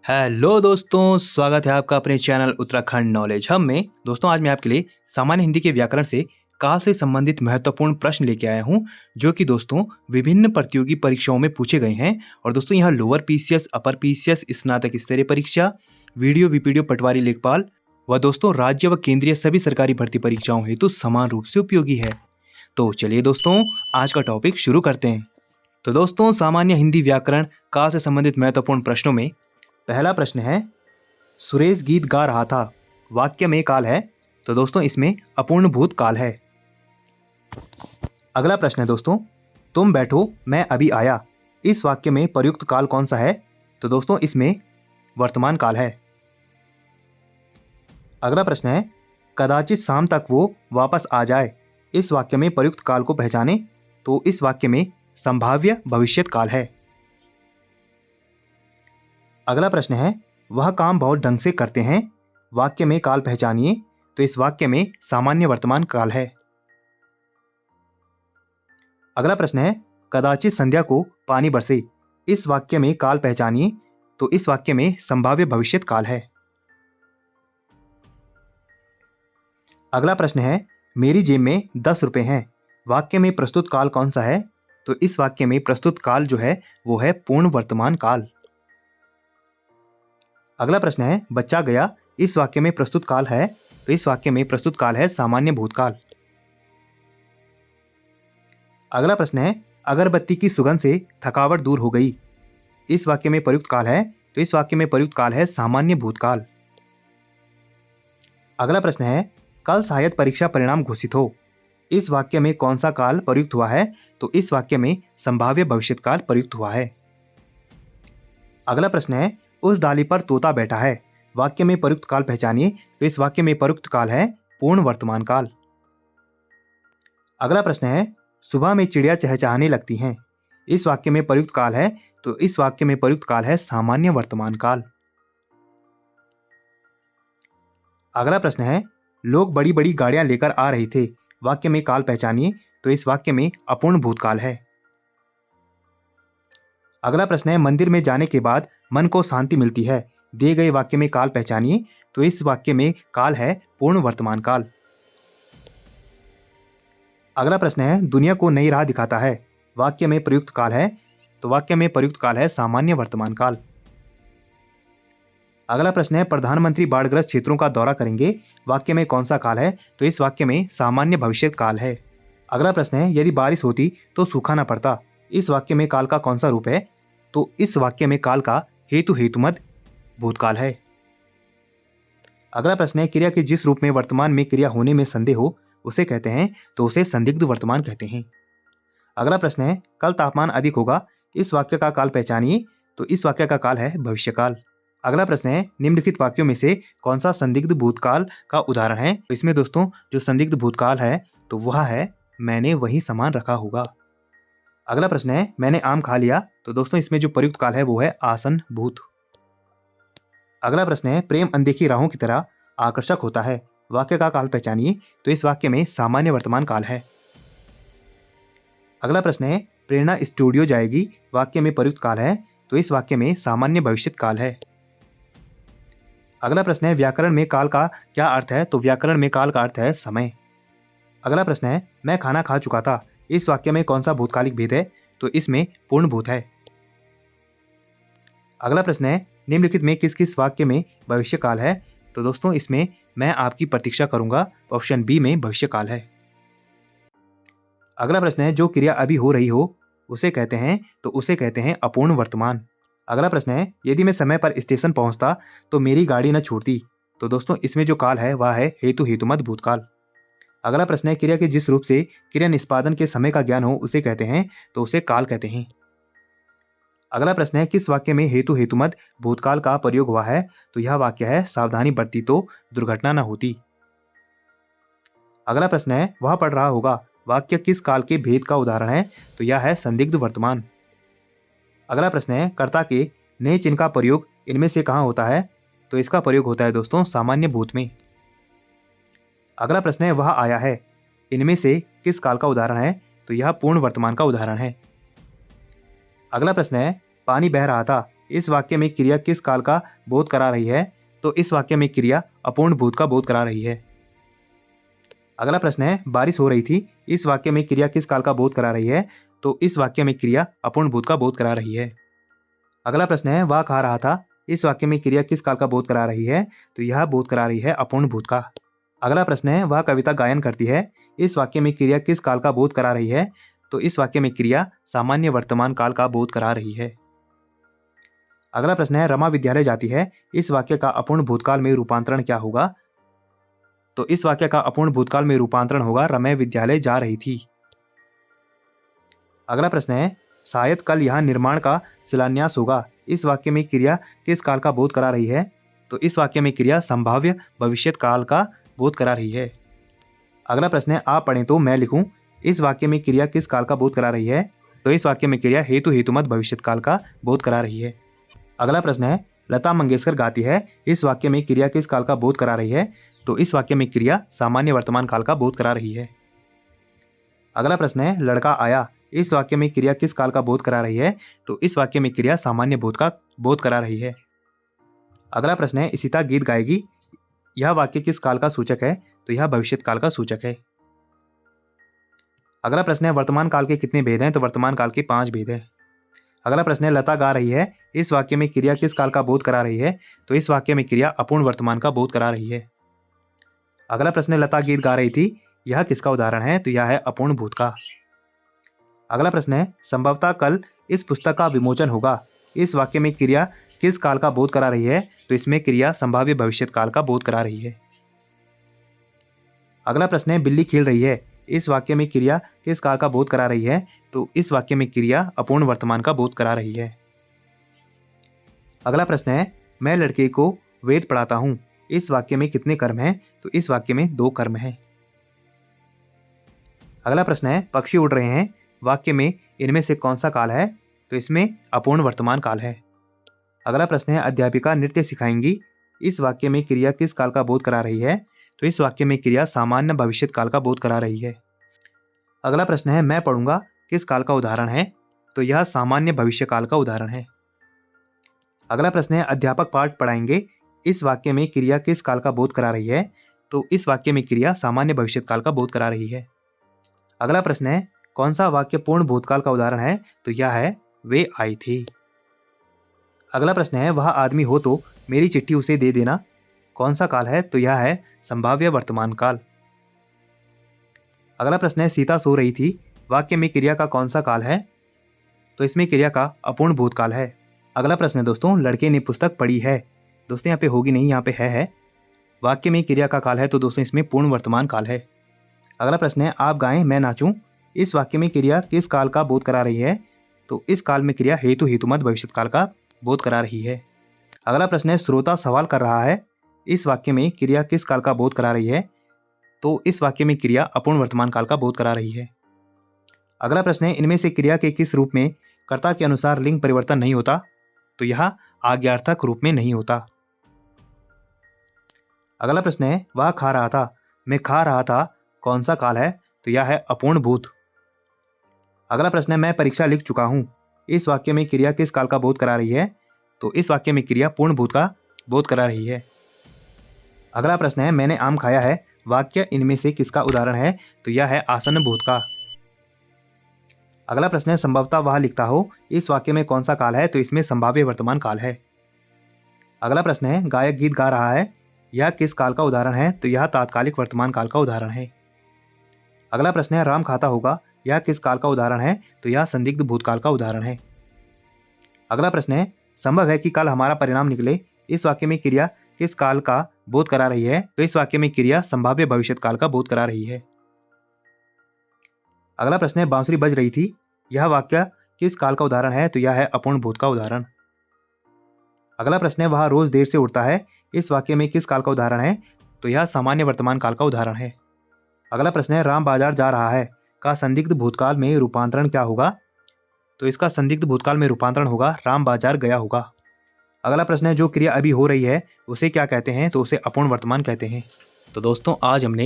Hello दोस्तों, स्वागत है आपका अपने चैनल उत्तराखंड नॉलेज हब में। दोस्तों, आज मैं आपके लिए सामान्य हिंदी के व्याकरण से काल से संबंधित महत्वपूर्ण प्रश्न लेके आया हूं, जो कि दोस्तों विभिन्न प्रतियोगी परीक्षाओं में पूछे गए हैं। और दोस्तों यहाँ लोअर पीसीएस, अपर पीसीएस, स्नातक स्तरीय परीक्षा, वीडियो वीपीडीओ पटवारी लेखपाल व दोस्तों राज्य व केंद्रीय सभी सरकारी भर्ती परीक्षाओं हेतु समान रूप से उपयोगी है। तो चलिए दोस्तों, आज का टॉपिक शुरू करते हैं। तो दोस्तों, सामान्य हिंदी व्याकरण काल से संबंधित महत्वपूर्ण प्रश्नों में पहला प्रश्न है, सुरेश गीत गा रहा था, वाक्य में काल है। तो दोस्तों इसमें अपूर्ण भूत काल है। अगला प्रश्न है दोस्तों, तुम बैठो मैं अभी आया, इस वाक्य में प्रयुक्त काल कौन सा है? तो दोस्तों इसमें वर्तमान काल है। अगला प्रश्न है, कदाचित शाम तक वो वापस आ जाए, इस वाक्य में प्रयुक्त काल को पहचाने। तो इस वाक्य में संभाव्य भविष्यत काल है। अगला प्रश्न है, वह काम बहुत ढंग से करते हैं, वाक्य में काल पहचानिए। तो इस वाक्य में सामान्य वर्तमान काल है। अगला प्रश्न है, कदाचित संध्या को पानी बरसे, इस वाक्य में काल पहचानिए। तो इस वाक्य में संभाव्य भविष्यत काल है। अगला प्रश्न है, मेरी जेब में 10 रुपए हैं, वाक्य में प्रस्तुत काल कौन सा है? तो इस वाक्य में प्रस्तुत काल जो है वो है पूर्ण वर्तमान काल। अगला प्रश्न है, बच्चा गया, इस वाक्य में प्रस्तुत काल है। तो इस वाक्य में प्रस्तुत काल है सामान्य भूतकाल। अगला प्रश्न है, अगरबत्ती की सुगंध से थकावट दूर हो गई, इस वाक्य में प्रयुक्त काल है। तो इस वाक्य में प्रयुक्त काल है सामान्य भूतकाल। अगला प्रश्न है, कल शायद परीक्षा परिणाम घोषित हो, इस वाक्य में कौन सा काल प्रयुक्त हुआ है? तो इस वाक्य में संभाव्य भविष्यत काल प्रयुक्त हुआ है। अगला प्रश्न है, उस डाली पर तोता बैठा है, वाक्य में प्रयुक्त काल पहचानिए। तो इस वाक्य में प्रयुक्त काल है पूर्ण वर्तमान काल। अगला प्रश्न है, सुबह में चिड़िया चहचहाने लगती हैं, इस वाक्य में प्रयुक्त काल है। तो इस वाक्य में प्रयुक्त काल है सामान्य वर्तमान काल। अगला प्रश्न है, लोग बड़ी बड़ी गाड़ियां लेकर आ रहे थे, वाक्य में काल पहचानिए। तो इस वाक्य में अपूर्ण भूतकाल है। अगला प्रश्न है, मंदिर में जाने के बाद मन को शांति मिलती है, दिए गए वाक्य में काल पहचानिए। तो इस वाक्य में काल है पूर्ण वर्तमान काल। अगला प्रश्न है, दुनिया को नई राह दिखाता है, वाक्य में प्रयुक्त काल है। तो वाक्य में प्रयुक्त काल है सामान्य वर्तमान काल। अगला प्रश्न है, प्रधानमंत्री बाढ़ग्रस्त क्षेत्रों का दौरा करेंगे, वाक्य में कौन सा काल है? तो इस वाक्य में सामान्य भविष्यत काल है। अगला प्रश्न है, यदि बारिश होती तो सूखा न पड़ता, इस वाक्य में काल का कौन सा रूप है? तो इस वाक्य में काल का हेतु हेतुमद भूतकाल है। अगला प्रश्न है, क्रिया के जिस रूप में वर्तमान में क्रिया होने में संदेह हो उसे कहते हैं, तो उसे संदिग्ध वर्तमान कहते हैं। अगला प्रश्न है, कल तापमान अधिक होगा, इस वाक्य का काल पहचानिए। तो इस वाक्य का काल है भविष्यकाल। अगला प्रश्न है, निम्नलिखित वाक्यों में से कौन सा संदिग्ध भूतकाल का उदाहरण है? तो इसमें दोस्तों जो संदिग्ध भूतकाल है तो वह है, मैंने वही सामान रखा होगा। अगला प्रश्न है, मैंने आम खा लिया, तो दोस्तों इसमें जो प्रयुक्त काल है वो है आसन भूत। अगला प्रश्न है, प्रेम अनदेखी राहों की तरह आकर्षक होता है, वाक्य का काल पहचानिए। तो इस वाक्य में सामान्य वर्तमान काल है। अगला प्रश्न है, प्रेरणा स्टूडियो जाएगी, वाक्य में प्रयुक्त काल है। तो इस वाक्य में सामान्य भविष्यत काल है। अगला प्रश्न है, व्याकरण में काल का क्या अर्थ है? तो व्याकरण में काल का अर्थ है समय। अगला प्रश्न है, मैं खाना खा चुका था, इस वाक्य में कौन सा भूतकालिक भेद है? तो इसमें पूर्ण भूत है। अगला प्रश्न है, निम्नलिखित में किस किस वाक्य में भविष्य काल है? तो दोस्तों इसमें मैं आपकी प्रतीक्षा करूंगा, ऑप्शन बी में भविष्य काल है। अगला प्रश्न है, जो क्रिया अभी हो रही हो उसे कहते हैं, तो उसे कहते हैं अपूर्ण वर्तमान। अगला प्रश्न है, यदि मैं समय पर स्टेशन पहुंचता तो मेरी गाड़ी न छूटती। तो दोस्तों इसमें जो काल है वह है हेतु हेतुमद भूतकाल। अगला प्रश्न है, क्रिया के जिस रूप से क्रिया निष्पादन के समय का ज्ञान हो उसे कहते हैं, तो उसे काल कहते हैं। अगला प्रश्न है, किस वाक्य में हेतु हेतुमद भूतकाल का प्रयोग हुआ है? तो यह वाक्य है, सावधानी बरती तो दुर्घटना न होती। अगला प्रश्न है, वह पढ़ रहा होगा, वाक्य किस काल के भेद का उदाहरण है? तो यह है संदिग्ध वर्तमान। अगला प्रश्न है, कर्ता के नए चिन्ह का प्रयोग इनमें से कहाँ होता है? तो इसका प्रयोग होता है दोस्तों सामान्य भूत में। अगला प्रश्न है, वह आया है, इनमें से किस काल का उदाहरण है? तो यह पूर्ण वर्तमान का उदाहरण है। अगला प्रश्न है, पानी बह रहा था, इस वाक्य में क्रिया किस काल का बोध करा रही है? तो इस वाक्य में क्रिया अपूर्ण भूत का बोध करा रही है। अगला प्रश्न है, बारिश हो रही थी, इस वाक्य में क्रिया किस काल का बोध करा रही है? तो इस वाक्य में क्रिया अपूर्ण भूत का बोध करा रही है। अगला प्रश्न है, वह खा रहा था, इस वाक्य में क्रिया किस काल का बोध करा रही है? तो यह बोध करा रही है अपूर्ण भूत का। अगला प्रश्न है, वह कविता गायन करती है, इस वाक्य में क्रिया किस काल का बोध करा रही है? तो इस वाक्य में क्रिया सामान्य वर्तमान काल का बोध करा रही है। अगला प्रश्न है, रमा विद्यालय जाती है, इस वाक्य का अपूर्ण भूतकाल में रूपांतरण क्या होगा? तो इस वाक्य का अपूर्ण भूतकाल में रूपांतरण होगा रमै विद्यालय जा रही थी। अगला प्रश्न है, शायद कल यहाँ निर्माण का शिलान्यास होगा, इस वाक्य में क्रिया किस काल का बोध करा रही है? तो इस वाक्य में क्रिया संभाव्य भविष्यत काल का बोध करा रही है। अगला प्रश्न है, आप पढ़ें तो मैं लिखूं, इस वाक्य में क्रिया किस काल का बोध करा रही है? तो इस वाक्य में क्रिया हेतु हेतुमत भविष्यत काल का बोध करा रही है। अगला प्रश्न है, लता मंगेशकर गाती है, इस वाक्य में क्रिया किस काल का बोध करा रही है? तो इस वाक्य में क्रिया सामान्य वर्तमान काल का बोध करा रही है। अगला प्रश्न है, लड़का आया, इस वाक्य में क्रिया किस काल का बोध करा रही है? तो इस वाक्य में क्रिया सामान्य भूत का बोध करा रही है। अगला प्रश्न है, इशिता गीत गाएगी, यह वाक्य किस काल का सूचक है? तो यह भविष्यत काल का सूचक है। अगला प्रश्न है, वर्तमान काल के कितने भेद हैं? तो वर्तमान काल के 5 भेद हैं। अगला प्रश्न है, लता गा रही है, इस वाक्य में क्रिया किस काल का बोध करा रही है? तो इस वाक्य में क्रिया अपूर्ण वर्तमान का बोध करा रही है। अगला प्रश्न है, लता गीत गा रही थी, यह किसका उदाहरण है? तो यह है अपूर्ण भूत का। अगला प्रश्न है, संभवतः कल इस पुस्तक का विमोचन होगा, इस वाक्य में क्रिया किस काल का बोध करा रही है? तो इसमें क्रिया संभाव्य भविष्यत काल का बोध करा रही है। अगला प्रश्न है, बिल्ली खेल रही है, इस वाक्य में क्रिया किस काल का बोध करा रही है? तो इस वाक्य में क्रिया अपूर्ण वर्तमान का बोध करा रही है। अगला प्रश्न है, मैं लड़के को वेद पढ़ाता हूं, इस वाक्य में कितने कर्म हैं? तो इस वाक्य में 2 कर्म हैं। अगला प्रश्न है, पक्षी उड़ रहे हैं, वाक्य में इनमें से कौन सा काल है? तो इसमें अपूर्ण वर्तमान काल है। अगला प्रश्न है, अध्यापिका नृत्य सिखाएंगी, इस वाक्य में क्रिया किस काल का बोध करा रही है? तो इस वाक्य में क्रिया सामान्य भविष्यत काल का बोध करा रही है। अगला प्रश्न है, मैं पढ़ूंगा, किस काल का उदाहरण है? तो यह सामान्य भविष्य काल का उदाहरण है। अगला प्रश्न है, अध्यापक पाठ पढ़ाएंगे, इस वाक्य में क्रिया किस काल का बोध करा रही है? तो इस वाक्य में क्रिया सामान्य भविष्यत काल का बोध करा रही है। अगला प्रश्न है, कौन सा वाक्य पूर्ण भूतकाल का उदाहरण है? तो यह है, वे आई थी। अगला प्रश्न है, वह आदमी हो तो मेरी चिट्ठी उसे दे देना, कौन सा काल है? तो यह है संभाव्य वर्तमान काल। अगला प्रश्न है, सीता सो रही थी, वाक्य में क्रिया का कौन सा काल है? तो इसमें क्रिया का अपूर्ण भूतकाल है। अगला प्रश्न है दोस्तों, लड़के ने पुस्तक पढ़ी है, दोस्तों यहाँ पे होगी नहीं, यहाँ पे है। वाक्य में क्रिया का काल है, तो दोस्तों इसमें पूर्ण वर्तमान काल है। अगला प्रश्न है, आप गाएं मैं नाचूं, इस वाक्य में क्रिया किस काल का बोध करा रही है? तो इस काल में क्रिया हेतु हेतुमत भविष्यत काल का बोध करा रही है। अगला प्रश्न है, श्रोता सवाल कर रहा है, इस वाक्य में क्रिया किस काल का बोध करा रही है? तो इस वाक्य में क्रिया अपूर्ण वर्तमान काल का बोध करा रही है। अगला प्रश्न है, इनमें से क्रिया के किस रूप में कर्ता के अनुसार लिंग परिवर्तन नहीं होता? तो यह आज्ञार्थक रूप में नहीं होता। अगला प्रश्न है, वह खा रहा था, मैं खा रहा था, कौन सा काल है? तो यह है अपूर्ण भूत। अगला प्रश्न है, मैं परीक्षा लिख चुका हूं, इस वाक्य में क्रिया किस काल का बोध करा रही है? तो इस वाक्य में क्रिया पूर्ण भूत का बोध करा रही है। अगला प्रश्न है, मैंने आम खाया है, वाक्य इनमें से किसका उदाहरण है? तो यह है आसन्न भूत का। अगला प्रश्न है, संभवतः वह लिखता हो, इस वाक्य में कौन सा काल है? तो इसमें संभाव्य वर्तमान काल है। अगला प्रश्न है, गायक गीत गा रहा है, यह किस काल का उदाहरण है? तो यह तात्कालिक वर्तमान काल का उदाहरण है। अगला प्रश्न है, राम खाता होगा, यह किस काल का उदाहरण है? तो यह संदिग्ध भूतकाल का उदाहरण है। अगला प्रश्न है, संभव है कि कल हमारा परिणाम निकले, इस वाक्य में क्रिया किस काल का बोध करा रही है? तो इस वाक्य में क्रिया संभाव्य भविष्यत काल का बोध करा रही है। अगला प्रश्न है, बांसुरी बज रही थी, यह वाक्य किस काल का उदाहरण है? तो यह है अपूर्ण भूत का उदाहरण। अगला प्रश्न है, वह रोज देर से उठता है, इस वाक्य में किस काल का उदाहरण है? तो यह सामान्य वर्तमान काल का उदाहरण है। अगला प्रश्न है, राम बाजार जा रहा है, का संदिग्ध भूतकाल में रूपांतरण क्या होगा? तो इसका संदिग्ध भूतकाल में रूपांतरण होगा राम बाजार गया होगा। अगला प्रश्न है, जो क्रिया अभी हो रही है उसे क्या कहते हैं? तो उसे अपूर्ण वर्तमान कहते हैं। तो दोस्तों, आज हमने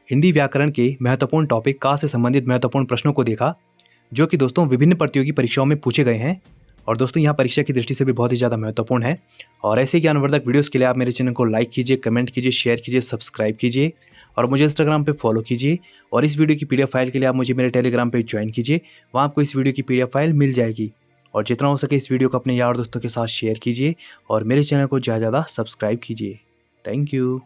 हिंदी व्याकरण के महत्वपूर्ण टॉपिक का से संबंधित महत्वपूर्ण प्रश्नों को देखा, जो कि दोस्तों विभिन्न प्रतियोगी परीक्षाओं में पूछे गए हैं। और दोस्तों यहाँ परीक्षा की दृष्टि से भी बहुत ही ज़्यादा महत्वपूर्ण है। और ऐसे ज्ञानवर्धक वीडियोज़ के लिए आप मेरे चैनल को लाइक कीजिए, कमेंट कीजिए, शेयर कीजिए, सब्सक्राइब कीजिए और मुझे इंस्टाग्राम पे फॉलो कीजिए। और इस वीडियो की पीडीएफ फाइल के लिए आप मुझे मेरे टेलीग्राम पे ज्वाइन कीजिए, वहाँ आपको इस वीडियो की पीडीएफ फाइल मिल जाएगी। और जितना हो सके इस वीडियो को अपने यार दोस्तों के साथ शेयर कीजिए और मेरे चैनल को ज़्यादा से ज़्यादा सब्सक्राइब कीजिए। Thank you.